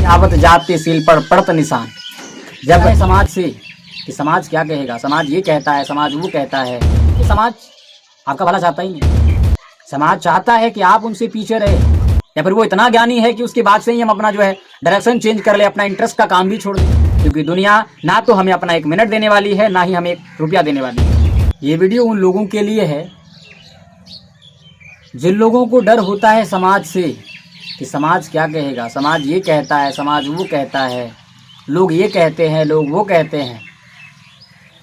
आवत जाते सील पर पड़त निशान। जब है समाज से कि समाज क्या कहेगा, समाज ये कहता है, समाज वो कहता है, कि समाज आपका भला चाहता ही नहीं। समाज चाहता है कि आप उनसे पीछे रहे, या फिर वो इतना ज्ञानी है कि उसके बाद से ही हम अपना जो है डायरेक्शन चेंज कर ले, अपना इंटरेस्ट का काम भी छोड़ दें, क्योंकि दुनिया ना तो हमें अपना 1 मिनट देने वाली है, ना ही हमें 1 रुपया देने वाली है। ये वीडियो उन लोगों के लिए है जिन लोगों को डर होता है समाज से कि समाज क्या कहेगा, समाज ये कहता है, समाज वो कहता है, लोग ये कहते हैं, लोग वो कहते हैं।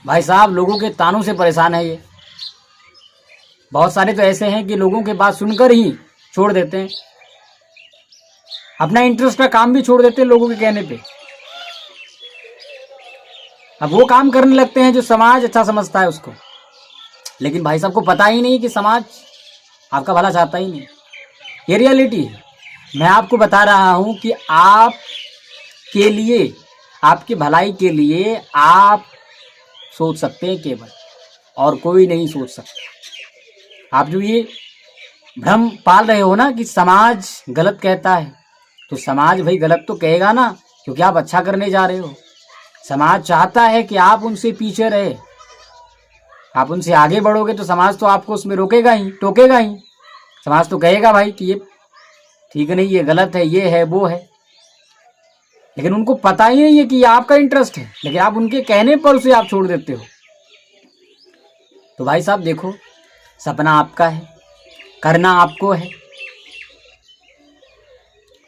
भाई साहब, लोगों के तानों से परेशान है ये। बहुत सारे तो ऐसे हैं कि लोगों के बात सुनकर ही छोड़ देते हैं, अपना इंटरेस्ट का काम भी छोड़ देते हैं लोगों के कहने पे। अब वो काम करने लगते हैं जो समाज अच्छा समझता है उसको। लेकिन भाई साहब को पता ही नहीं कि समाज आपका भला चाहता ही नहीं। ये रियलिटी है। मैं आपको बता रहा हूँ कि आप के लिए, आपकी भलाई के लिए आप सोच सकते हैं केवल, और कोई नहीं सोच सकता। आप जो ये भ्रम पाल रहे हो ना कि समाज गलत कहता है, तो समाज भाई गलत तो कहेगा ना, क्योंकि आप अच्छा करने जा रहे हो। समाज चाहता है कि आप उनसे पीछे रहे। आप उनसे आगे बढ़ोगे तो समाज तो आपको उसमें रोकेगा ही, टोकेगा ही। समाज तो कहेगा भाई कि ये ठीक नहीं, ये गलत है, ये है, वो है। लेकिन उनको पता ही नहीं है कि ये आपका इंटरेस्ट है, लेकिन आप उनके कहने पर उसे आप छोड़ देते हो। तो भाई साहब देखो, सपना आपका है, करना आपको है,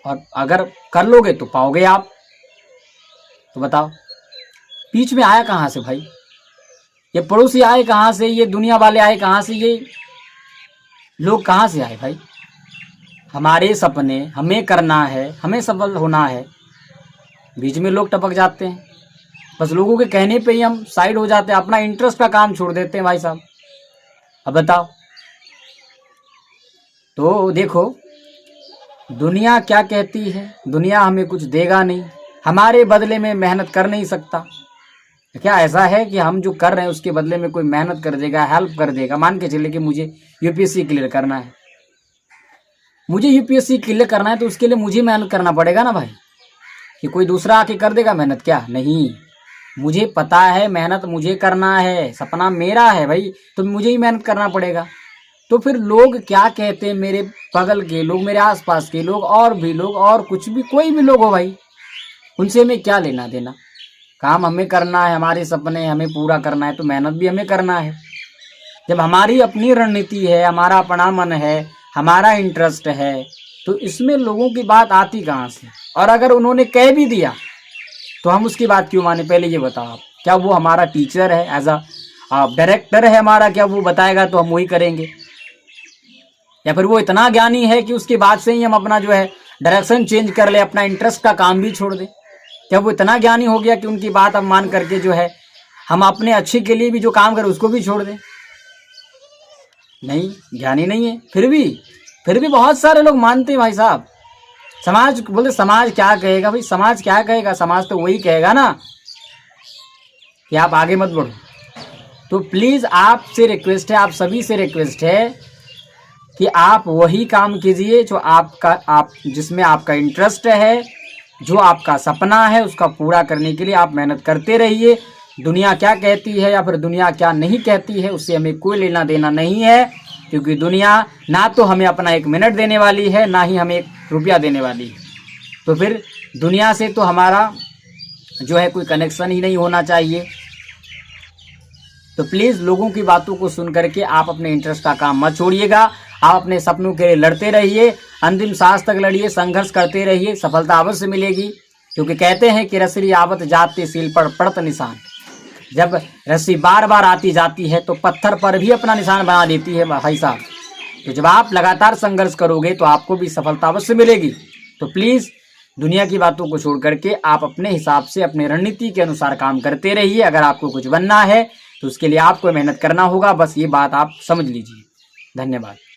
और अगर कर लोगे तो पाओगे आप। तो बताओ, बीच में आया कहाँ से भाई? ये पड़ोसी आए कहाँ से, ये दुनिया वाले आए कहाँ से, ये लोग कहाँ से आए भाई? हमारे सपने हमें करना है, हमें सफल होना है, बीच में लोग टपक जाते हैं। बस लोगों के कहने पे ही हम साइड हो जाते हैं, अपना इंटरेस्ट का काम छोड़ देते हैं भाई साहब। अब बताओ, तो देखो दुनिया क्या कहती है। दुनिया हमें कुछ देगा नहीं, हमारे बदले में मेहनत कर नहीं सकता। क्या ऐसा है कि हम जो कर रहे हैं उसके बदले में कोई मेहनत कर देगा, हेल्प कर देगा? मान के चले कि मुझे यूपीएससी क्लियर करना है, मुझे यूपीएससी क्लियर करना है, तो उसके लिए मुझे मेहनत करना पड़ेगा ना भाई। कि कोई दूसरा आके कर देगा मेहनत? क्या नहीं, मुझे पता है मेहनत मुझे करना है, सपना मेरा है भाई, तो मुझे ही मेहनत करना पड़ेगा। तो फिर लोग क्या कहते हैं, मेरे बगल के लोग, मेरे आसपास के लोग, और भी लोग, और कुछ भी, कोई भी लोग हो भाई, उनसे हमें क्या लेना देना? काम हमें करना है, हमारे सपने हमें पूरा करना है, तो मेहनत भी हमें करना है। जब हमारी अपनी रणनीति है, हमारा अपना मन है, हमारा इंटरेस्ट है, तो इसमें लोगों की बात आती कहाँ से? और अगर उन्होंने कह भी दिया तो हम उसकी बात क्यों माने? पहले ये बताओ आप, क्या वो हमारा टीचर है, एज अ डायरेक्टर है हमारा? क्या वो बताएगा तो हम वही करेंगे? या फिर वो इतना ज्ञानी है कि उसके बाद से ही हम अपना जो है डायरेक्शन चेंज कर ले, अपना इंटरेस्ट का काम भी छोड़ दें? क्या वो इतना ज्ञानी हो गया कि उनकी बात हम मान करके जो है हम अपने अच्छे के लिए भी जो काम करें उसको भी छोड़ दें? नहीं, ज्ञानी नहीं है। फिर भी बहुत सारे लोग मानते हैं भाई साहब। समाज बोलते समाज क्या कहेगा? भाई समाज क्या कहेगा? समाज तो वही कहेगा ना कि आप आगे मत बढ़ो। तो प्लीज़ आपसे रिक्वेस्ट है, आप सभी से रिक्वेस्ट है कि आप वही काम कीजिए जो आप जिसमें आपका इंटरेस्ट है, जो आपका सपना है, उसका पूरा करने के लिए आप मेहनत करते रहिए। दुनिया क्या कहती है या फिर दुनिया क्या नहीं कहती है, उससे हमें कोई लेना देना नहीं है, क्योंकि दुनिया ना तो हमें अपना 1 मिनट देने वाली है, ना ही हमें 1 रुपया देने वाली है। तो फिर दुनिया से तो हमारा जो है कोई कनेक्शन ही नहीं होना चाहिए। तो प्लीज़ लोगों की बातों को सुन करके आप अपने इंटरेस्ट का काम मत छोड़िएगा। आप अपने सपनों के लिए लड़ते रहिए, अंतिम सांस तक लड़िए, संघर्ष करते रहिए, सफलता अवश्य मिलेगी। क्योंकि कहते हैं कि रस्सी आवत जाते सील पर पड़त निशान। जब रस्सी बार बार आती जाती है तो पत्थर पर भी अपना निशान बना देती है भाई साहब। तो जब आप लगातार संघर्ष करोगे तो आपको भी सफलता अवश्य मिलेगी। तो प्लीज़ दुनिया की बातों को छोड़ करके आप अपने हिसाब से, अपने रणनीति के अनुसार काम करते रहिए। अगर आपको कुछ बनना है तो उसके लिए आपको मेहनत करना होगा, बस ये बात आप समझ लीजिए। धन्यवाद।